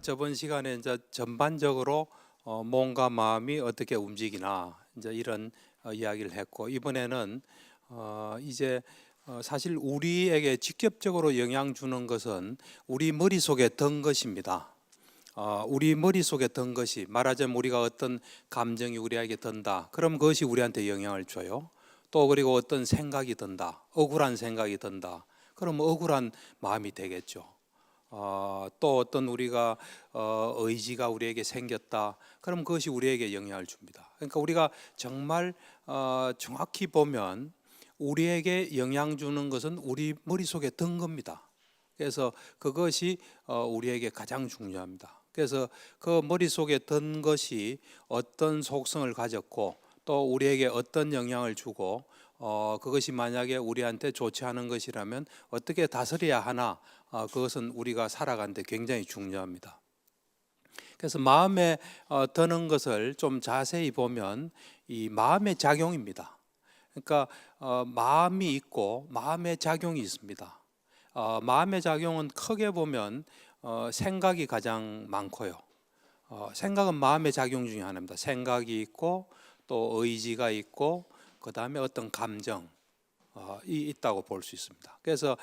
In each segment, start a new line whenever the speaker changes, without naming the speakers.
저번 시간에 이제 전반적으로 몸과 마음이 어떻게 움직이나 이제 이런 이야기를 했고, 이번에는 이제 사실 우리에게 직접적으로 영향 주는 것은 우리 머릿속에 든 것입니다. 우리 머릿속에 든 것이, 말하자면 우리가 어떤 감정이 우리에게 든다, 그럼 그것이 우리한테 영향을 줘요. 또 그리고 어떤 생각이 든다, 억울한 생각이 든다, 그럼 억울한 마음이 되겠죠. 또 어떤 우리가 의지가 우리에게 생겼다, 그럼 그것이 우리에게 영향을 줍니다. 그러니까 우리가 정말 정확히 보면 우리에게 영향 주는 것은 우리 머릿속에 든 겁니다. 그래서 그것이 우리에게 가장 중요합니다. 그래서 그 머릿속에 든 것이 어떤 속성을 가졌고 또 우리에게 어떤 영향을 주고 그것이 만약에 우리한테 좋지 않은 것이라면 어떻게 다스려야 하나, 그것은 우리가 살아가는데 굉장히 중요합니다. 그래서 마음에 드는 것을 좀 자세히 보면 이 마음의 작용입니다. 그러니까 마음이 있고 마음의 작용이 있습니다. 마음의 작용은 크게 보면 생각이 가장 많고요. 생각은 마음의 작용 중에 하나입니다. 생각이 있고 또 의지가 있고 그 다음에 어떤 감정이 있다고 볼 수 있습니다. 그래서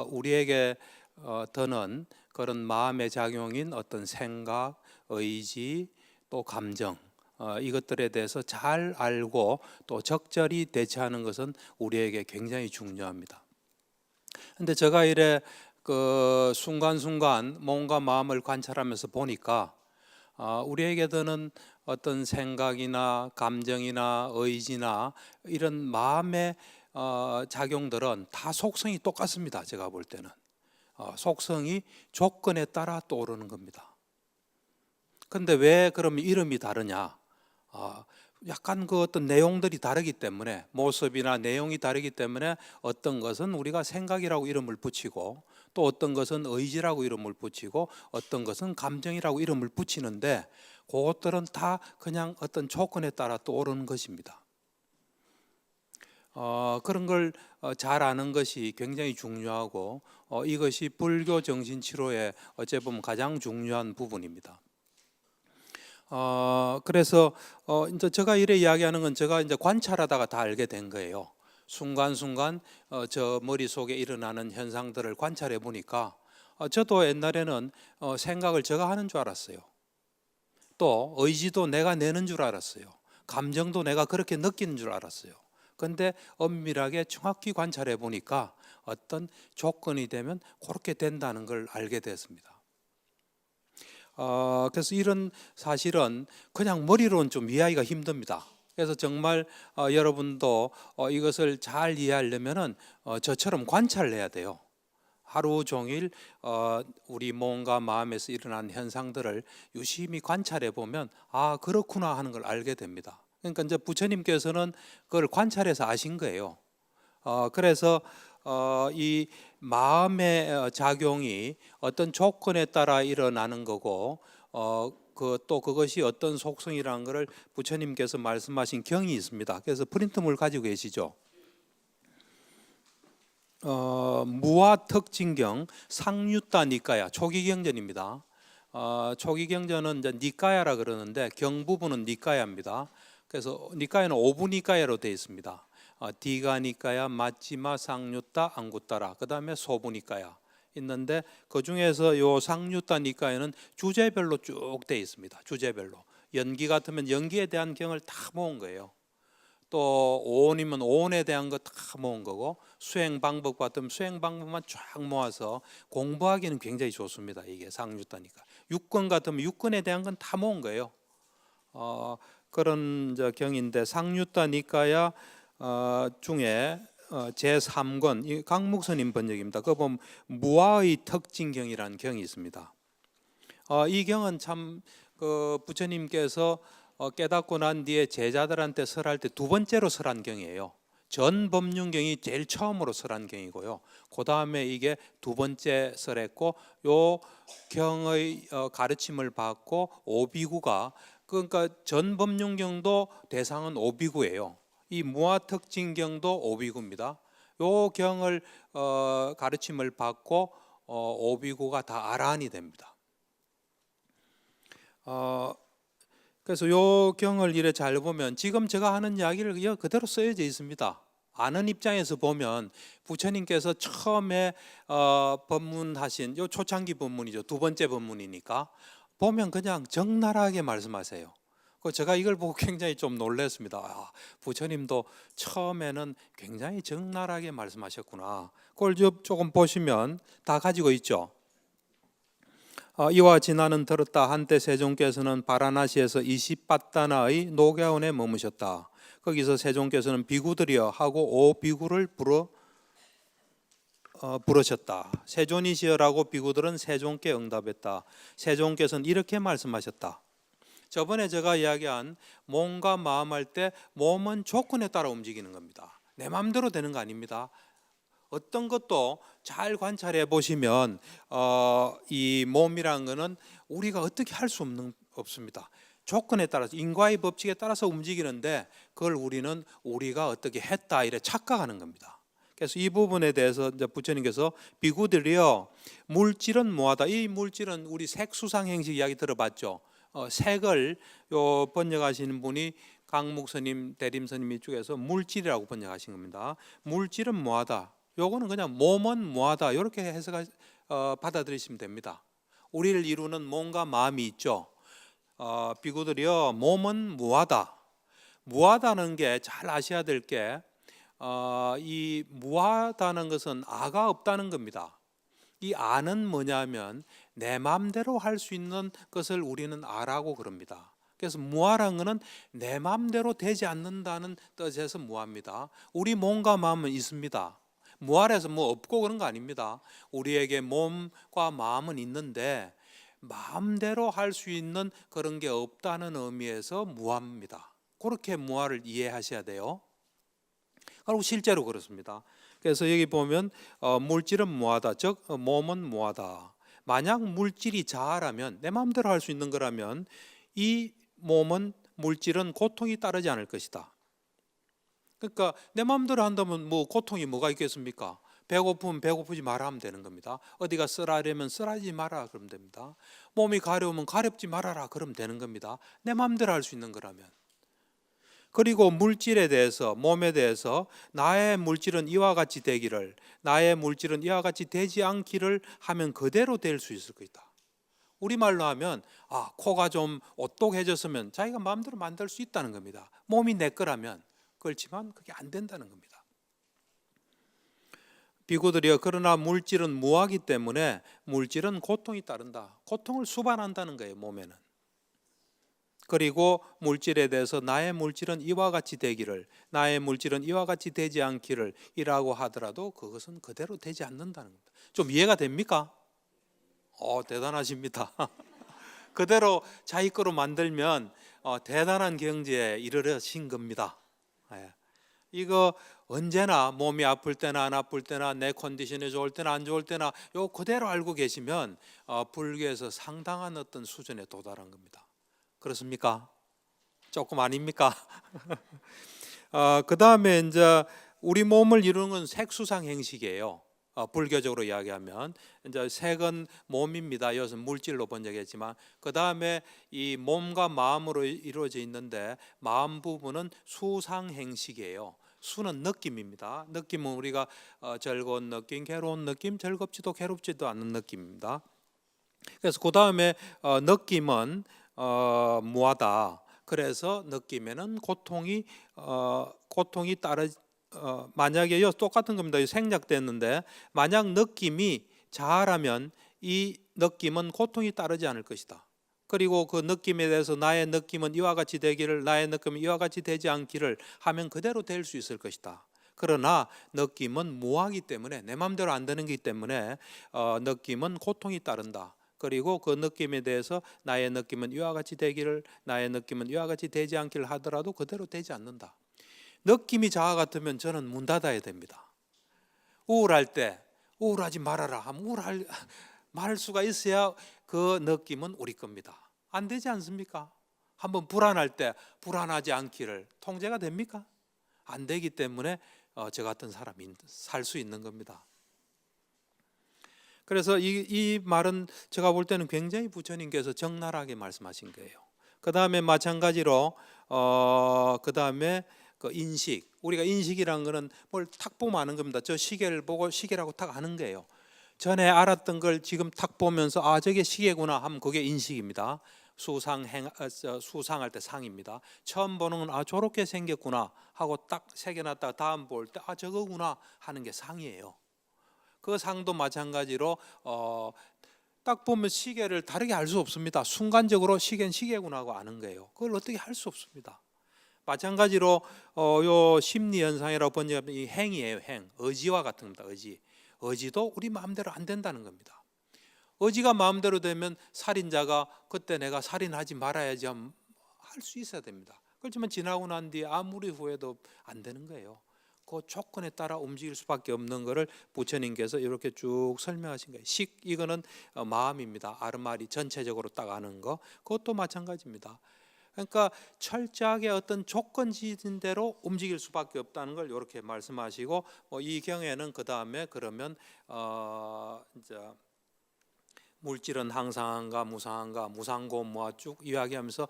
우리에게 드는 그런 마음의 작용인 어떤 생각, 의지, 또 감정, 이것들에 대해서 잘 알고 또 적절히 대처하는 것은 우리에게 굉장히 중요합니다. 근데 제가 이래 그 순간순간 몸과 마음을 관찰하면서 보니까 우리에게 드는 어떤 생각이나 감정이나 의지나 이런 마음의 작용들은 다 속성이 똑같습니다. 제가 볼 때는 속성이 조건에 따라 떠오르는 겁니다. 근데 왜 그럼 이름이 다르냐? 약간 그 어떤 내용들이 다르기 때문에, 모습이나 내용이 다르기 때문에 어떤 것은 우리가 생각이라고 이름을 붙이고 또 어떤 것은 의지라고 이름을 붙이고 어떤 것은 감정이라고 이름을 붙이는데, 그것들은 다 그냥 어떤 조건에 따라 떠오르는 것입니다. 그런 걸 잘 아는 것이 굉장히 중요하고 이것이 불교 정신치료의 어찌 보면 가장 중요한 부분입니다. 그래서 이제 제가 이래 이야기하는 건 제가 이제 관찰하다가 다 알게 된 거예요. 순간순간 저 머릿속에 일어나는 현상들을 관찰해 보니까 저도 옛날에는 생각을 제가 하는 줄 알았어요. 또 의지도 내가 내는 줄 알았어요. 감정도 내가 그렇게 느끼는 줄 알았어요. 근데 엄밀하게 정확히 관찰해 보니까 어떤 조건이 되면 그렇게 된다는 걸 알게 됐습니다. 그래서 이런 사실은 그냥 머리로는 좀 이해하기가 힘듭니다. 그래서 정말 여러분도 이것을 잘 이해하려면은 저처럼 관찰을 해야 돼요. 하루 종일 우리 몸과 마음에서 일어나는 현상들을 유심히 관찰해 보면 그렇구나 하는 걸 알게 됩니다. 그러니까 이제 부처님께서는 그걸 관찰해서 아신 거예요. 그래서 이 마음의 작용이 어떤 조건에 따라 일어나는 거고 또 그것이 어떤 속성이라는 것을 부처님께서 말씀하신 경이 있습니다. 그래서 프린트물 가지고 계시죠? 무아특징경 상유타 니까야 초기경전입니다. 초기경전은 이제 니까야라 그러는데 경 부분은 니까야입니다. 그래서 니까야는 오부니까야로 되어 있습니다. 디가니까야, 마찌마, 상유타, 앙구따라, 그 다음에 소부니까야 있는데 그 중에서 요 상유타 니까야는 주제별로 쭉 되어 있습니다. 주제별로. 연기 같으면 연기에 대한 경을 다 모은 거예요. 또 오온이면 오온에 대한 거 다 모은 거고, 수행 방법 같으면 수행 방법만 쫙 모아서 공부하기는 굉장히 좋습니다. 이게 상유타니까. 육권 같으면 육권에 대한 건 다 모은 거예요. 그런 경인데 상유타니까야 중에 제3권, 이 강묵스님 번역입니다. 그거 보면 무아의 특징경이라는 경이 있습니다. 이 경은 참 그 부처님께서 깨닫고 난 뒤에 제자들한테 설할 때 두 번째로 설한 경이에요. 전 법륜경이 제일 처음으로 설한 경이고요. 그 다음에 이게 두 번째 설했고, 요 경의 가르침을 받고 오비구가, 그러니까 전 법륜경도 대상은 오비구예요. 이 무아특징경도 오비구입니다. 요 경을 가르침을 받고 오비구가 다 아라한이 됩니다. 그래서 요 경을 이래 잘 보면 지금 제가 하는 이야기를 그대로 쓰여져 있습니다. 아는 입장에서 보면 부처님께서 처음에 법문하신 요 초창기 법문이죠. 두 번째 법문이니까 보면 그냥 적나라하게 말씀하세요. 제가 이걸 보고 굉장히 좀 놀랐습니다. 아, 부처님도 처음에는 굉장히 적나라하게 말씀하셨구나. 그걸 조금 보시면 다 가지고 있죠. 이와 진화는 들었다. 한때 세종께서는 바라나시에서 20바다나의 녹야원에 머무셨다. 거기서 세종께서는 비구들이여 하고 5비구를 부르셨다. 세존이시여라고 비구들은 세종께 응답했다. 세종께서는 이렇게 말씀하셨다. 저번에 제가 이야기한 몸과 마음 할 때 몸은 조건에 따라 움직이는 겁니다. 내 마음대로 되는 거 아닙니다. 어떤 것도 잘 관찰해 보시면 이 몸이라는 것은 우리가 어떻게 할 수 없습니다. 조건에 따라서 인과의 법칙에 따라서 움직이는데 그걸 우리가 어떻게 했다 이래 착각하는 겁니다. 그래서 이 부분에 대해서 이제 부처님께서 비구들이여 물질은 뭐하다. 이 물질은 우리 색수상 행식 이야기 들어봤죠. 색을 번역하시는 분이 강묵스님, 대림스님 이쪽에서 물질이라고 번역하신 겁니다. 물질은 뭐하다. 요거는 그냥 몸은 뭐하다 이렇게 해석을 받아들이시면 됩니다. 우리를 이루는 몸과 마음이 있죠. 비구들이여 몸은 무하다. 무하다는 게 잘 아셔야 될 게 이 무하다는 것은 아가 없다는 겁니다. 이 아는 뭐냐면 내 마음대로 할 수 있는 것을 우리는 아라고 그럽니다. 그래서 무아라는 것은 내 마음대로 되지 않는다는 뜻에서 무아입니다. 우리 몸과 마음은 있습니다. 무아래서 뭐 없고 그런 거 아닙니다. 우리에게 몸과 마음은 있는데 마음대로 할 수 있는 그런 게 없다는 의미에서 무아입니다. 그렇게 무아를 이해하셔야 돼요. 그리고 실제로 그렇습니다. 그래서 여기 보면 물질은 무하다, 즉 몸은 무하다. 만약 물질이 자아라면 내 마음대로 할 수 있는 거라면 이 물질은 고통이 따르지 않을 것이다. 그러니까 내 마음대로 한다면 뭐 고통이 뭐가 있겠습니까? 배고프면 배고프지 마라 하면 되는 겁니다. 어디가 쓰라려면 쓰라지 마라 그러면 됩니다. 몸이 가려우면 가렵지 말아라 그러면 되는 겁니다. 내 마음대로 할 수 있는 거라면. 그리고 물질에 대해서, 몸에 대해서 나의 물질은 이와 같이 되기를, 나의 물질은 이와 같이 되지 않기를 하면 그대로 될 수 있을 것이다. 우리말로 하면 코가 좀 오똑해졌으면 자기가 마음대로 만들 수 있다는 겁니다. 몸이 내 거라면. 그렇지만 그게 안 된다는 겁니다. 비구들이여 그러나 물질은 무하기 때문에 물질은 고통이 따른다. 고통을 수반한다는 거예요, 몸에는. 그리고 물질에 대해서 나의 물질은 이와 같이 되기를, 나의 물질은 이와 같이 되지 않기를 이라고 하더라도 그것은 그대로 되지 않는다는 겁니다. 좀 이해가 됩니까? 대단하십니다. 그대로 자기 거로 만들면 대단한 경지에 이르러신 겁니다. 이거 언제나 몸이 아플 때나 안 아플 때나 내 컨디션이 좋을 때나 안 좋을 때나 요 그대로 알고 계시면 불교에서 상당한 어떤 수준에 도달한 겁니다. 그렇습니까? 조금 아닙니까? 그 다음에 이제 우리 몸을 이루는 건 색수상 행식이에요. 불교적으로 이야기하면 이제 색은 몸입니다. 이것은 물질로 번역했지만 그 다음에 이 몸과 마음으로 이루어져 있는데 마음 부분은 수상 행식이에요. 수는 느낌입니다. 느낌은 우리가 즐거운 느낌, 괴로운 느낌, 즐겁지도 괴롭지도 않는 느낌입니다. 그래서 그 다음에 느낌은 무하다. 그래서 느낌에는 고통이 만약에 똑같은 겁니다. 생략됐는데 만약 느낌이 자아라면 이 느낌은 고통이 따르지 않을 것이다. 그리고 그 느낌에 대해서 나의 느낌은 이와 같이 되기를, 나의 느낌은 이와 같이 되지 않기를 하면 그대로 될 수 있을 것이다. 그러나 느낌은 무하기 때문에 내 마음대로 안 되는 거기 때문에 느낌은 고통이 따른다. 그리고 그 느낌에 대해서 나의 느낌은 이와 같이 되기를, 나의 느낌은 이와 같이 되지 않기를 하더라도 그대로 되지 않는다. 느낌이 자아 같으면 저는 문 닫아야 됩니다. 우울할 때 우울하지 말아라 하면 말할 수가 있어야 그 느낌은 우리 겁니다. 안 되지 않습니까? 한번 불안할 때 불안하지 않기를 통제가 됩니까? 안 되기 때문에 저 같은 사람이 살 수 있는 겁니다. 그래서 이 말은 제가 볼 때는 굉장히 부처님께서 적나라하게 말씀하신 거예요. 그 다음에 마찬가지로 그 다음에 그 인식, 우리가 인식이란 거는 뭘 탁 보면 아는 겁니다. 저 시계를 보고 시계라고 탁 아는 거예요. 전에 알았던 걸 지금 탁 보면서 아 저게 시계구나 하면 그게 인식입니다. 수상할 때 상입니다. 처음 보는 건 아 저렇게 생겼구나 하고 딱 새겨놨다가 다음 볼 때 아 저거구나 하는 게 상이에요. 그 상도 마찬가지로 딱 보면 시계를 다르게 알 수 없습니다. 순간적으로 시계는 시계구나 하고 아는 거예요. 그걸 어떻게 할 수 없습니다. 마찬가지로 요 심리 현상이라고 번역하면 이 행이에요. 행, 의지와 같은 겁니다. 의지도 우리 마음대로 안 된다는 겁니다. 의지가 마음대로 되면 살인자가 그때 내가 살인하지 말아야지 할 수 있어야 됩니다. 그렇지만 지나고 난 뒤에 아무리 후회도 안 되는 거예요. 그 조건에 따라 움직일 수밖에 없는 것을 부처님께서 이렇게 쭉 설명하신 거예요. 이거는 마음입니다. 아르마리 전체적으로 딱 아는 거. 그것도 마찬가지입니다. 그러니까 철저하게 어떤 조건지진 대로 움직일 수밖에 없다는 걸 이렇게 말씀하시고 이 경에는 그 다음에 그러면 이제 물질은 항상한가 무상한가 무상고무화 쭉 이야기하면서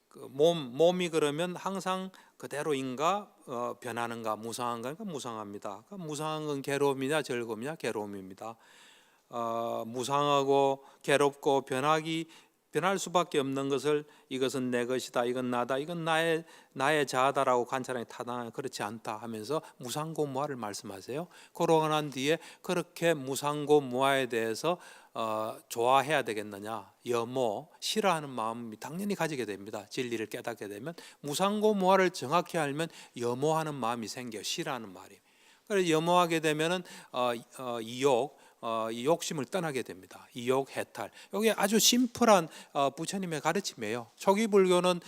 그 몸이 그러면 항상 그대로인가 변하는가 무상한가 그러니까 무상합니다. 그러니까 무상한 건 괴로움이냐 즐거움이냐 괴로움입니다. 무상하고 괴롭고 변할 수밖에 없는 것을 이것은 내 것이다, 이건 나다, 이건 나의 자아다라고 관찰하니 타당하냐 그렇지 않다 하면서 무상고무화를 말씀하세요. 그러고 난 뒤에 그렇게 무상고무화에 대해서 좋아해야 되겠느냐, 여모 싫어하는 마음이 당연히 가지게 됩니다. 진리를 깨닫게 되면 무상고무화를 정확히 알면 여모하는 마음이 생겨요. 싫어하는 말이. 그래서 여모하게 되면은 이욕 이 욕심을 떠나게 됩니다. 이욕 해탈. 이게 아주 심플한 부처님의 가르침이에요. 초기 불교는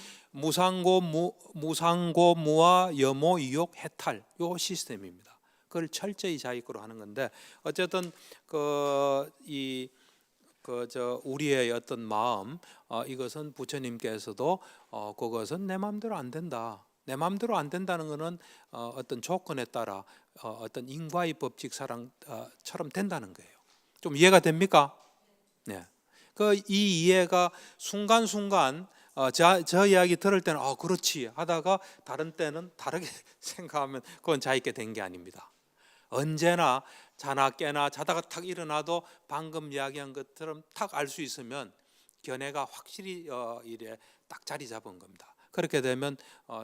무상고무와 여모 이욕 해탈 요 시스템입니다. 그걸 철저히 자기 거로 하는 건데 어쨌든 우리의 어떤 마음 이것은 부처님께서도 그것은 내 마음대로 안 된다. 내 마음대로 안 된다는 것은 어떤 조건에 따라 어떤 인과의 법칙사랑처럼 된다는 거예요. 좀 이해가 됩니까? 네. 이 이해가 순간순간 저 이야기 들을 때는 그렇지 하다가 다른 때는 다르게 생각하면 그건 자기께 된 게 아닙니다. 언제나 자나 깨나 자다가 탁 일어나도 방금 이야기한 것처럼 탁 알 수 있으면 견해가 확실히 이래 딱 자리 잡은 겁니다. 그렇게 되면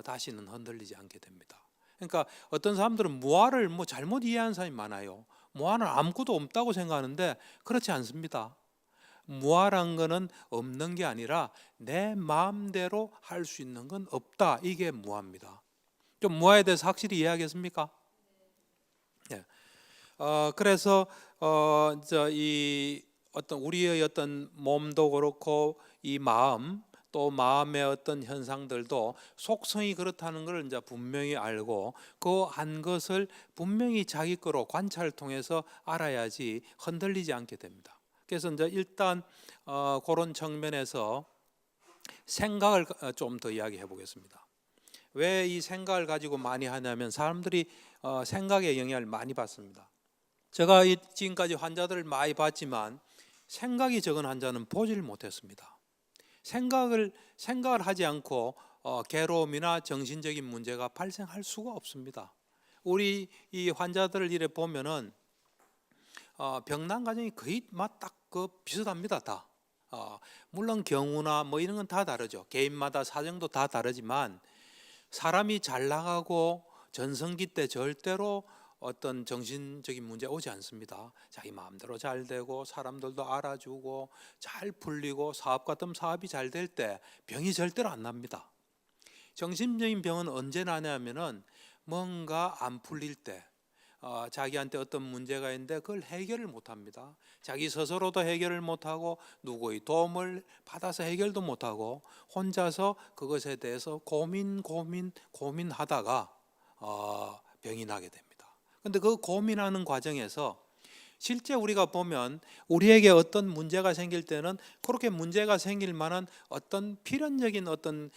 다시는 흔들리지 않게 됩니다. 그러니까 어떤 사람들은 무아를 잘못 이해하는 사람이 많아요. 무아는 아무것도 없다고 생각하는데 그렇지 않습니다. 무아란 거는 없는 게 아니라 내 마음대로 할 수 있는 건 없다. 이게 무아입니다. 좀 무아에 대해서 확실히 이해하겠습니까? 네. 그래서 이 어떤 우리의 어떤 몸도 그렇고 이 마음 또 마음의 어떤 현상들도 속성이 그렇다는 걸 이제 분명히 알고 그 한 것을 분명히 자기 거로 관찰을 통해서 알아야지 흔들리지 않게 됩니다. 그래서 이제 일단 그런 측면에서 생각을 좀 더 이야기해 보겠습니다. 왜 이 생각을 가지고 많이 하냐면 사람들이 생각에 영향을 많이 받습니다. 제가 지금까지 환자들을 많이 봤지만 생각이 적은 환자는 보지를 못했습니다. 생각을 하지 않고 괴로움이나 정신적인 문제가 발생할 수가 없습니다. 우리 이 환자들을 이래 보면은 병난 과정이 거의 딱 비슷합니다. 다. 물론 경우나 이런 건 다 다르죠. 개인마다 사정도 다 다르지만 사람이 잘 나가고 전성기 때 절대로 어떤 정신적인 문제 오지 않습니다. 자기 마음대로 잘 되고 사람들도 알아주고 잘 풀리고 사업 같은 사업이 잘 될 때 병이 절대로 안 납니다. 정신적인 병은 언제 나냐면은 뭔가 안 풀릴 때 자기한테 어떤 문제가 있는데 그걸 해결을 못합니다. 자기 스스로도 해결을 못하고 누구의 도움을 받아서 해결도 못하고 혼자서 그것에 대해서 고민하다가 병이 나게 됩니다. 그런데 그 고민하는 과정에서 실제 우리가 보면 우리에게 어떤 문제가 생길 때는 그렇게 문제가 생길 만한 어떤 필연적인 어떤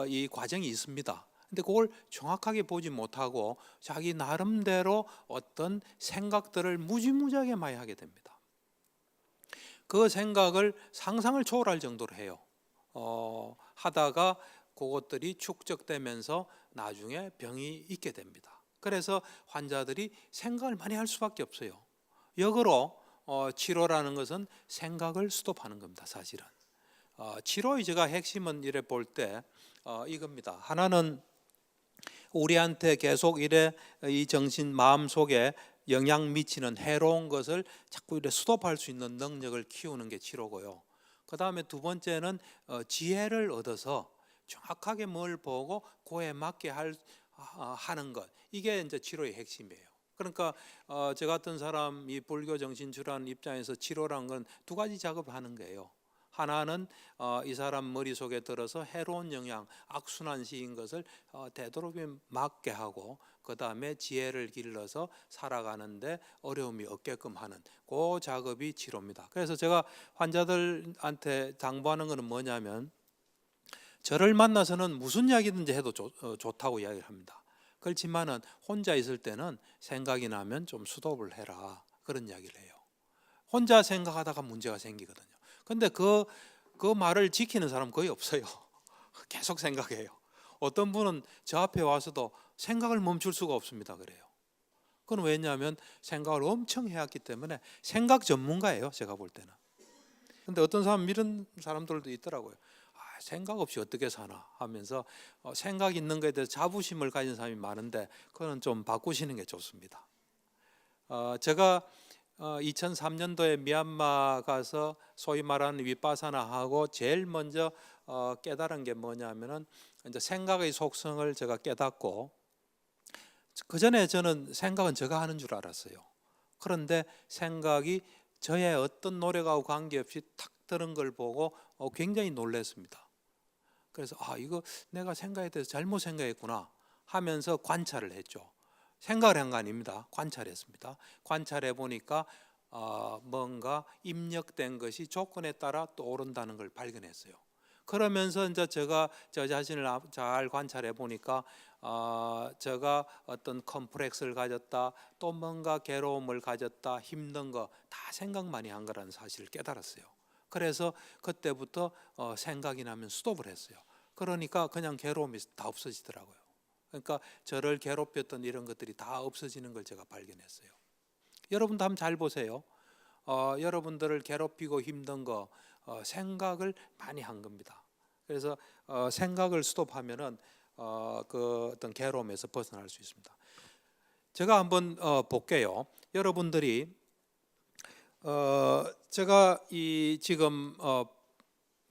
이 과정이 있습니다. 근데 그걸 정확하게 보지 못하고 자기 나름대로 어떤 생각들을 무지무지하게 많이 하게 됩니다. 그 생각을 상상을 초월할 정도로 해요. 하다가 그것들이 축적되면서 나중에 병이 있게 됩니다. 그래서 환자들이 생각을 많이 할 수밖에 없어요. 역으로 치료라는 것은 생각을 스톱하는 겁니다. 사실은 치료의 제가 핵심은 이래 볼 때 이겁니다. 하나는 우리한테 계속 이래 이 정신 마음 속에 영향 미치는 해로운 것을 자꾸 이래 스톱할 수 있는 능력을 키우는 게 치료고요. 그 다음에 두 번째는 지혜를 얻어서 정확하게 뭘 보고 그에 맞게 하는 것, 이게 이제 치료의 핵심이에요. 그러니까 저 같은 사람이 불교 정신질환 입장에서 치료라는 건 두 가지 작업을 하는 거예요. 하나는 이 사람 머릿속에 들어서 해로운 영향, 악순환시인 것을 되도록이면 막게 하고, 그 다음에 지혜를 길러서 살아가는데 어려움이 없게끔 하는 그 작업이 치료입니다. 그래서 제가 환자들한테 당부하는 것은 뭐냐면, 저를 만나서는 무슨 이야기든지 해도 좋다고 이야기를 합니다. 그렇지만은 혼자 있을 때는 생각이 나면 좀 스톱을 해라, 그런 이야기를 해요. 혼자 생각하다가 문제가 생기거든요. 근데 그 말을 지키는 사람 거의 없어요. 계속 생각해요. 어떤 분은 저 앞에 와서도 생각을 멈출 수가 없습니다. 그래요. 그건 왜냐하면 생각을 엄청 해왔기 때문에 생각 전문가예요. 제가 볼 때는. 근데 어떤 사람 이런 사람들도 있더라고요. 생각 없이 어떻게 사나 하면서 생각 있는 것에 대해서 자부심을 가진 사람이 많은데, 그거는 좀 바꾸시는 게 좋습니다. 제가 2003년도에 미얀마 가서 소위 말하는 위파사나하고 제일 먼저 깨달은 게 뭐냐면은 이제 생각의 속성을 제가 깨닫고, 그 전에 저는 생각은 제가 하는 줄 알았어요. 그런데 생각이 저의 어떤 노력하고 관계없이 탁 드는 걸 보고 굉장히 놀랐습니다. 그래서 이거 내가 생각에 대해서 잘못 생각했구나 하면서 관찰을 했죠. 생각을 한 거 아닙니다. 관찰했습니다. 관찰해 보니까 뭔가 입력된 것이 조건에 따라 또 오른다는 걸 발견했어요. 그러면서 이제 제가 저 자신을 잘 관찰해 보니까 제가 어떤 컴플렉스를 가졌다, 또 뭔가 괴로움을 가졌다, 힘든 거 다 생각 많이 한 거라는 사실을 깨달았어요. 그래서 그때부터 생각이 나면 스톱을 했어요. 그러니까 그냥 괴로움이 다 없어지더라고요. 그러니까 저를 괴롭혔던 이런 것들이 다 없어지는 걸 제가 발견했어요. 여러분도 한번 잘 보세요. 여러분들을 괴롭히고 힘든 거 생각을 많이 한 겁니다. 그래서 생각을 스톱하면은 그 어떤 괴로움에서 벗어날 수 있습니다. 제가 한번 볼게요. 여러분들이 제가 이 지금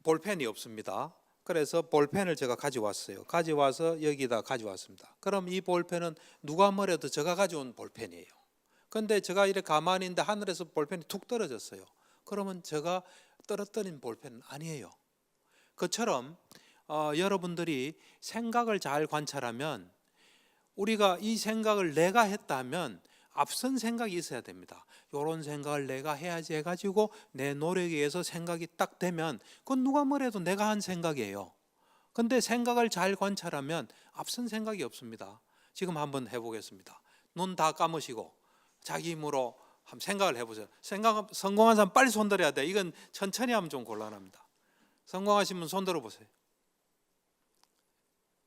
볼펜이 없습니다. 그래서 볼펜을 제가 가져왔어요. 가져와서 여기다 가져왔습니다. 그럼 이 볼펜은 누가 뭐래도 제가 가져온 볼펜이에요. 근데 제가 이렇게 가만히 있는데 하늘에서 볼펜이 툭 떨어졌어요. 그러면 제가 떨어뜨린 볼펜은 아니에요. 그처럼 여러분들이 생각을 잘 관찰하면, 우리가 이 생각을 내가 했다면 앞선 생각이 있어야 됩니다. 이런 생각을 내가 해야지 해가지고 내 노력에 의해서 생각이 딱 되면 그건 누가 뭐래도 내가 한 생각이에요. 근데 생각을 잘 관찰하면 앞선 생각이 없습니다. 지금 한번 해보겠습니다. 눈 다 감으시고 자기 힘으로 한번 생각을 해보세요. 성공한 사람 빨리 손 들어야 돼. 이건 천천히 하면 좀 곤란합니다. 성공하신 분 손 들어보세요.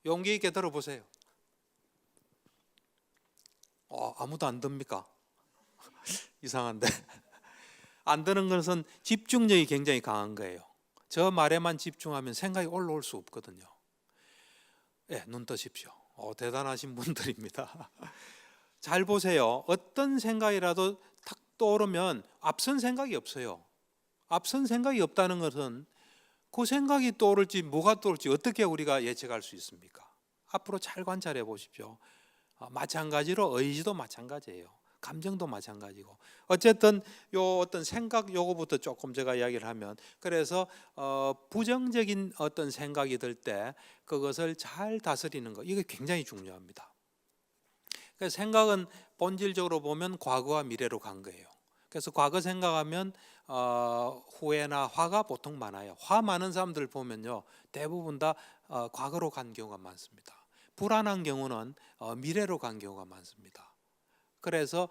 용기 있게 들어보세요. 아무도 안 듭니까? 이상한데. 안 드는 것은 집중력이 굉장히 강한 거예요. 저 말에만 집중하면 생각이 올라올 수 없거든요. 눈 뜨십시오. 대단하신 분들입니다. 잘 보세요. 어떤 생각이라도 탁 떠오르면 앞선 생각이 없어요. 앞선 생각이 없다는 것은 그 생각이 떠오를지 뭐가 떠오를지 어떻게 우리가 예측할 수 있습니까? 앞으로 잘 관찰해 보십시오. 마찬가지로 의지도 마찬가지예요. 감정도 마찬가지고. 어쨌든 요 어떤 생각 요거부터 조금 제가 이야기를 하면, 그래서 부정적인 어떤 생각이 들 때 그것을 잘 다스리는 거, 이게 굉장히 중요합니다. 그래서 생각은 본질적으로 보면 과거와 미래로 간 거예요. 그래서 과거 생각하면 후회나 화가 보통 많아요. 화 많은 사람들 보면요, 대부분 다 과거로 간 경우가 많습니다. 불안한 경우는 미래로 간 경우가 많습니다. 그래서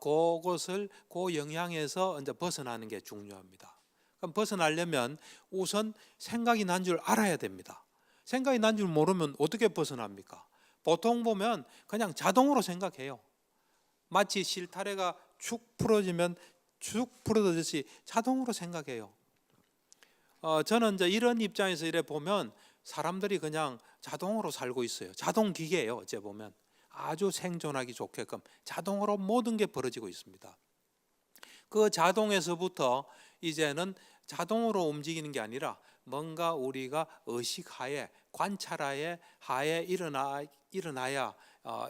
그것을 그 영향에서 이제 벗어나는 게 중요합니다. 그럼 벗어나려면 우선 생각이 난 줄 알아야 됩니다. 생각이 난 줄 모르면 어떻게 벗어납니까? 보통 보면 그냥 자동으로 생각해요. 마치 실타래가 축 풀어지면 축 풀어지듯이 자동으로 생각해요. 저는 이제 이런 입장에서 이래 보면 사람들이 그냥 자동으로 살고 있어요. 자동 기계예요. 어째 보면 아주 생존하기 좋게끔 자동으로 모든 게 벌어지고 있습니다. 그 자동에서부터 이제는 자동으로 움직이는 게 아니라 뭔가 우리가 의식하에 관찰하에 하에 일어나야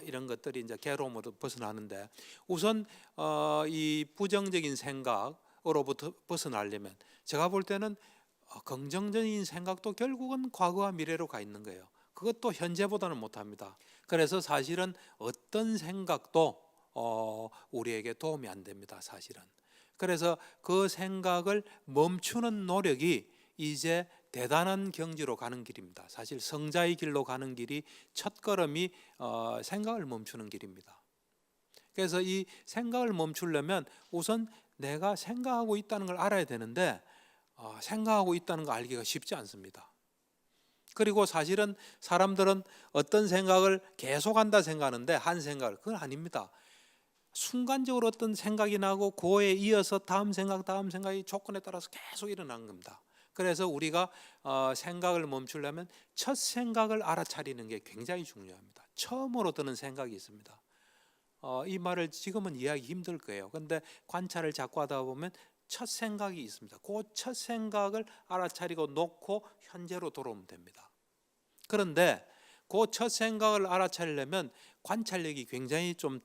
이런 것들이 이제 괴로움으로 벗어나는데, 우선 이 부정적인 생각으로부터 벗어나려면 제가 볼 때는 긍정적인 생각도 결국은 과거와 미래로 가 있는 거예요. 그것도 현재보다는 못합니다. 그래서 사실은 어떤 생각도 우리에게 도움이 안 됩니다. 사실은. 그래서 그 생각을 멈추는 노력이 이제 대단한 경지로 가는 길입니다. 사실 성자의 길로 가는 길이 첫걸음이 생각을 멈추는 길입니다. 그래서 이 생각을 멈추려면 우선 내가 생각하고 있다는 걸 알아야 되는데 생각하고 있다는 거 알기가 쉽지 않습니다. 그리고 사실은 사람들은 어떤 생각을 계속한다 생각하는데 한 생각을, 그건 아닙니다. 순간적으로 어떤 생각이 나고 그에 이어서 다음 생각이 조건에 따라서 계속 일어나는 겁니다. 그래서 우리가 생각을 멈추려면 첫 생각을 알아차리는 게 굉장히 중요합니다. 처음으로 드는 생각이 있습니다. 이 말을 지금은 이해하기 힘들 거예요. 그런데 관찰을 자꾸 하다 보면 첫 생각이 있습니다. 그 첫 생각을 알아차리고 놓고 현재로 돌아오면 됩니다. 그런데 그 첫 생각을 알아차리려면 관찰력이 굉장히 좀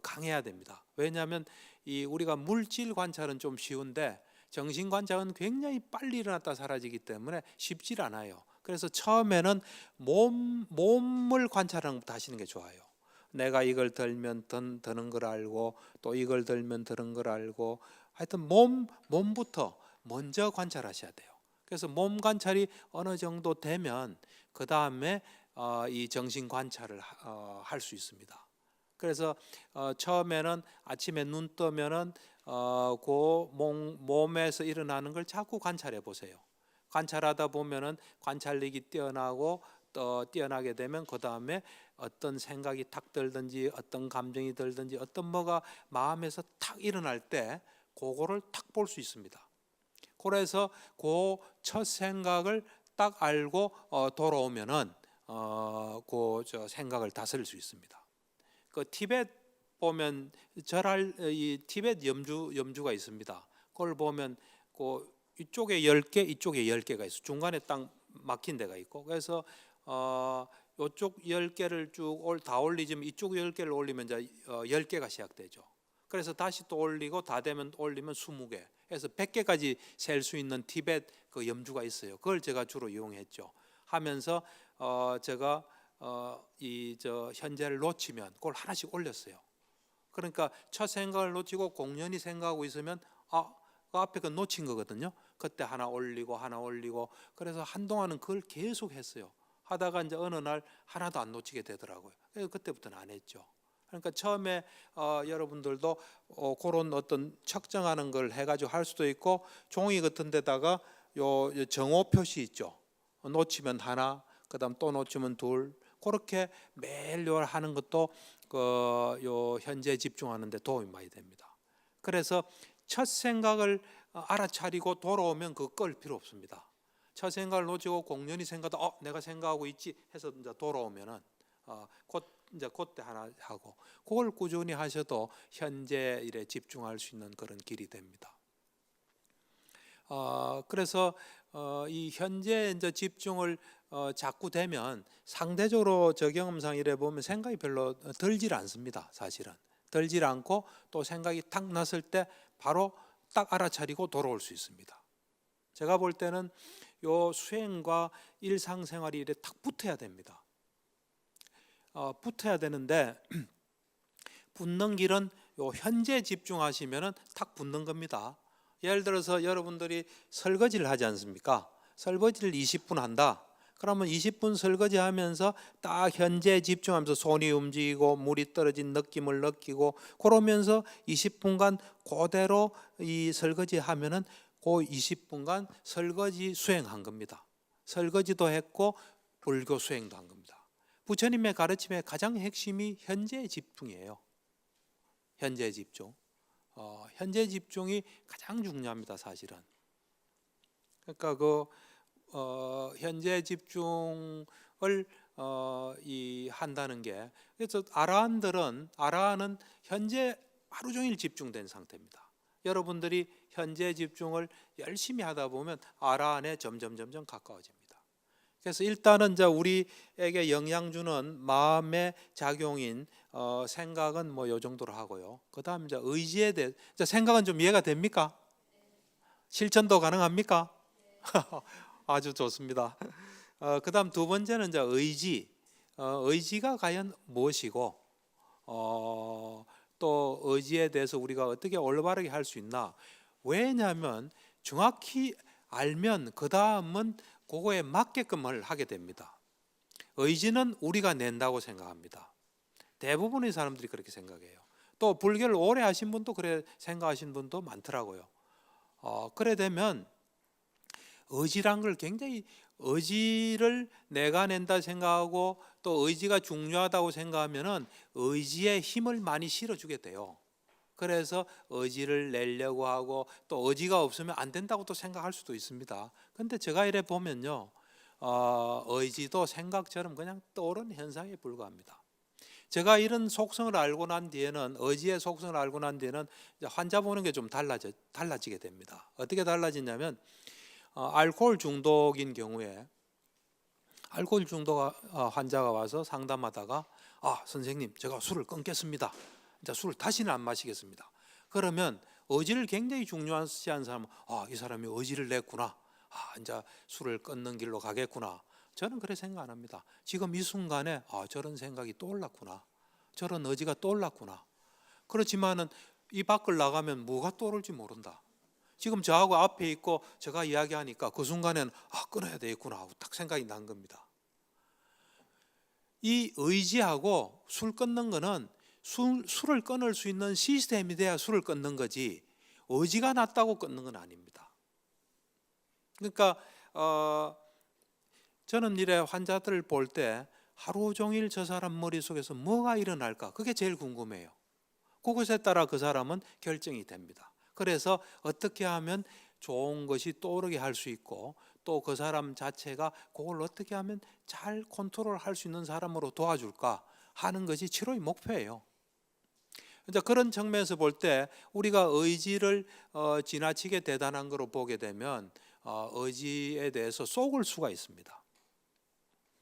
강해야 됩니다. 왜냐하면 우리가 물질 관찰은 좀 쉬운데 정신 관찰은 굉장히 빨리 일어났다 사라지기 때문에 쉽지 않아요. 그래서 처음에는 몸을 관찰하는 것부터 하시는 게 좋아요. 내가 이걸 들면 드는 걸 알고, 또 이걸 들면 드는 걸 알고, 하여튼 몸부터 먼저 관찰하셔야 돼요. 그래서 몸 관찰이 어느 정도 되면 그 다음에 이 정신 관찰을 할 수 있습니다. 그래서 처음에는 아침에 눈 뜨면은 그 몸에서 일어나는 걸 자꾸 관찰해 보세요. 관찰하다 보면은 관찰력이 뛰어나고 또 뛰어나게 되면 그 다음에 어떤 생각이 탁 들든지 어떤 감정이 들든지 어떤 뭐가 마음에서 탁 일어날 때 그거를 탁 볼 수 있습니다. 그래서 그 첫 생각을 딱 알고 돌아오면은 그 생각을 다스릴 수 있습니다. 그 티벳 보면 이 티벳 염주가 있습니다. 그걸 보면 그 이쪽에 10개, 이쪽에 10개가 있어. 중간에 딱 막힌 데가 있고, 그래서 이쪽 10개를 쭉 다 올리지만 이쪽 10개를 올리면 이제 10개가 시작되죠. 그래서 다시 또 올리고 다 되면 올리면 20개. 그래서 100개까지 셀 수 있는 티벳 그 염주가 있어요. 그걸 제가 주로 이용했죠. 하면서 제가 현재를 놓치면 그걸 하나씩 올렸어요. 그러니까 첫 생각을 놓치고 공연히 생각하고 있으면 그 앞에 그 놓친 거거든요. 그때 하나 올리고 그래서 한동안은 그걸 계속 했어요. 하다가 이제 어느 날 하나도 안 놓치게 되더라고요. 그래서 그때부터는 안 했죠. 그러니까 처음에 여러분들도 그런 어떤 측정하는 걸 해가지고 할 수도 있고, 종이 같은 데다가 요 정오 표시 있죠. 놓치면 하나, 그다음 또 놓치면 둘, 그렇게 매일 하는 것도 요 현재 집중하는 데 도움이 많이 됩니다. 그래서 첫 생각을 알아차리고 돌아오면 그거 끌 필요 없습니다. 첫 생각을 놓치고 공연히 생각하다 내가 생각하고 있지 해서 이제 돌아오면은 그때 하나 하고, 그걸 꾸준히 하셔도 현재 일에 집중할 수 있는 그런 길이 됩니다. 그래서 이 현재 이제 집중을 자꾸 되면 상대적으로 저 경험상 이래 보면 생각이 별로 들질 않습니다. 사실은 들질 않고 또 생각이 탁 났을 때 바로 딱 알아차리고 돌아올 수 있습니다. 제가 볼 때는 요 수행과 일상생활이 이래 탁 붙어야 됩니다. 붙어야 되는데 붙는 길은 요 현재 집중하시면은 탁 붙는 겁니다. 예를 들어서 여러분들이 설거지를 하지 않습니까? 설거지를 20분 한다. 그러면 20분 설거지하면서 딱 현재에 집중하면서 손이 움직이고 물이 떨어진 느낌을 느끼고 그러면서 20분간 그대로 이 설거지하면은 그 20분간 설거지 수행한 겁니다. 설거지도 했고 불교 수행도 한 겁니다. 부처님의 가르침의 가장 핵심이 현재 집중이에요. 현재 집중. 현재 집중이 가장 중요합니다, 사실은. 그러니까 현재 집중을 한다는 게, 그래서 아라한은 현재 하루 종일 집중된 상태입니다. 여러분들이 현재 집중을 열심히 하다 보면 아라한에 점점 가까워집니다. 그래서 일단은 이제 우리에게 영향 주는 마음의 작용인 생각은 뭐 요 정도로 하고요. 그다음 이제 의지에 대해, 생각은 좀 이해가 됩니까? 실천도 가능합니까? 아주 좋습니다. 그다음 두 번째는 이제 의지. 의지가 과연 무엇이고, 또 의지에 대해서 우리가 어떻게 올바르게 할 수 있나? 왜냐하면 정확히 알면 그 다음은 그거에 맞게끔을 하게 됩니다. 의지는 우리가 낸다고 생각합니다. 대부분의 사람들이 그렇게 생각해요. 또 불교를 오래 하신 분도 그래 생각하시는 분도 많더라고요. 그래 되면 의지란 걸 굉장히, 의지를 내가 낸다 생각하고 또 의지가 중요하다고 생각하면은 의지에 힘을 많이 실어주게 돼요. 그래서 의지를 내려고 하고 또 의지가 없으면 안 된다고 또 생각할 수도 있습니다. 근데 제가 이래 보면요, 의지도 생각처럼 그냥 떠오르는 현상에 불과합니다. 제가 이런 속성을 알고 난 뒤에는, 의지의 속성을 알고 난 뒤에는 환자 보는 게 좀 달라지게 됩니다. 어떻게 달라지냐면, 알코올 중독인 경우에 알코올 중독 환자가 와서 상담하다가, 선생님, 제가 술을 끊겠습니다. 이제 술을 다시는 안 마시겠습니다. 그러면 의지를 굉장히 중요시한 사람은, 이 사람이 의지를 냈구나. 이제 술을 끊는 길로 가겠구나. 저는 그렇게 생각 안 합니다. 지금 이 순간에 저런 생각이 떠올랐구나. 저런 의지가 떠올랐구나. 그렇지만은 이 밖을 나가면 뭐가 떠오를지 모른다. 지금 저하고 앞에 있고 제가 이야기하니까 그 순간에는 끊어야 되겠구나 하고 딱 생각이 난 겁니다. 이 의지하고 술 끊는 거는 술을 끊을 수 있는 시스템이 돼야 술을 끊는 거지, 의지가 났다고 끊는 건 아닙니다. 그러니까 저는 이래 환자들을 볼 때 하루 종일 저 사람 머릿속에서 뭐가 일어날까, 그게 제일 궁금해요. 그것에 따라 그 사람은 결정이 됩니다. 그래서 어떻게 하면 좋은 것이 떠오르게 할 수 있고, 또 그 사람 자체가 그걸 어떻게 하면 잘 컨트롤할 수 있는 사람으로 도와줄까 하는 것이 치료의 목표예요. 이제 그런 측면에서 볼 때 우리가 의지를 지나치게 대단한 거로 보게 되면 의지에 대해서 속을 수가 있습니다.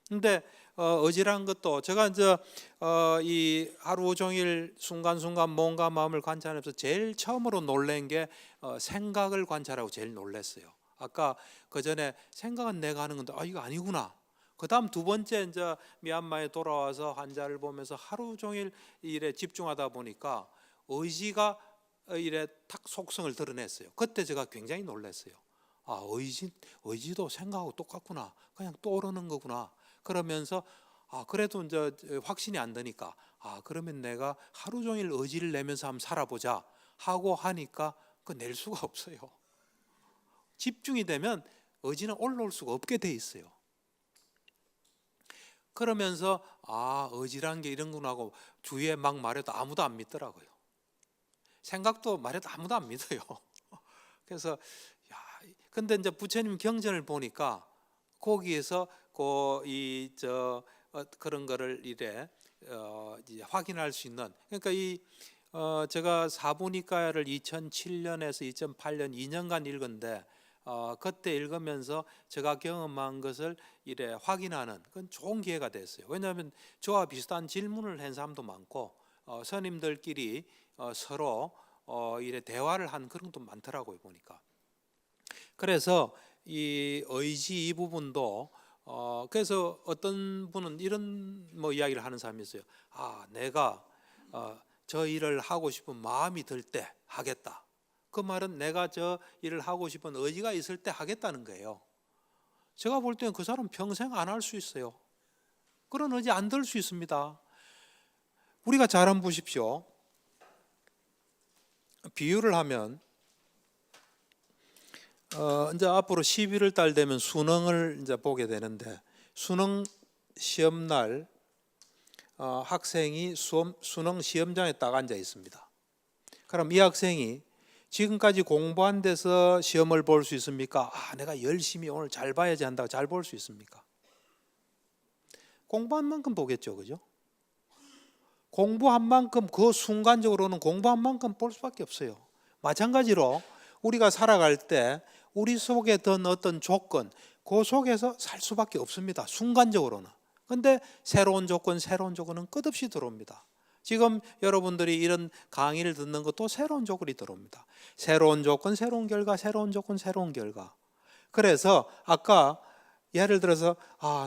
근데 의지란 것도, 제가 이제 이 하루 종일 순간순간 몸과 마음을 관찰하면서 제일 처음으로 놀란 게 생각을 관찰하고 제일 놀랐어요. 아까 그 전에 생각은 내가 하는 건데 이거 아니구나. 그 다음 두 번째 이제 미얀마에 돌아와서 환자를 보면서 하루 종일 일에 집중하다 보니까 의지가 이래 탁 속성을 드러냈어요. 그때 제가 굉장히 놀랐어요. 의지도 생각하고 똑같구나. 그냥 떠오르는 거구나. 그러면서 그래도 이제 확신이 안 되니까 그러면 내가 하루 종일 의지를 내면서 한번 살아보자 하고 하니까 낼 수가 없어요. 집중이 되면 의지는 올라올 수가 없게 돼 있어요. 그러면서 의지라는 게 이런구나 하고 주위에 막 말해도 아무도 안 믿더라고요. 생각도 말해도 아무도 안 믿어요. 그래서 근데 이제 부처님 경전을 보니까 거기에서 그런 거를 이제 확인할 수 있는, 그러니까 제가 사부니까야를 2007년에서 2008년 2년간 읽은데 그때 읽으면서 제가 경험한 것을 이래 확인하는 그건 좋은 기회가 됐어요. 왜냐하면 저와 비슷한 질문을 한 사람도 많고 스님들끼리 서로 이래 대화를 한 그런 것도 많더라고요, 보니까. 그래서 이 의지 이 부분도 그래서 어떤 분은 이런 이야기를 하는 사람이 있어요. 내가 저 일을 하고 싶은 마음이 들 때 하겠다. 그 말은 내가 저 일을 하고 싶은 의지가 있을 때 하겠다는 거예요. 제가 볼 때는 그 사람 평생 안 할 수 있어요. 그런 의지 안 들 수 있습니다. 우리가 잘 한번 보십시오. 비유를 하면 이제 앞으로 11월 달 되면 수능을 이제 보게 되는데, 수능 시험 날 학생이 수능 시험장에 딱 앉아 있습니다. 그럼 이 학생이 지금까지 공부한 데서 시험을 볼 수 있습니까? 내가 열심히 오늘 잘 봐야지 한다고 잘 볼 수 있습니까? 공부한 만큼 보겠죠, 그죠? 공부한 만큼, 그 순간적으로는 공부한 만큼 볼 수밖에 없어요. 마찬가지로 우리가 살아갈 때 우리 속에 든 어떤 조건, 그 속에서 살 수밖에 없습니다. 순간적으로는. 근데 새로운 조건은 끝없이 들어옵니다. 지금 여러분들이 이런 강의를 듣는 것도 새로운 조건이 들어옵니다. 새로운 조건, 새로운 결과, 새로운 조건, 새로운 결과. 그래서 아까 예를 들어서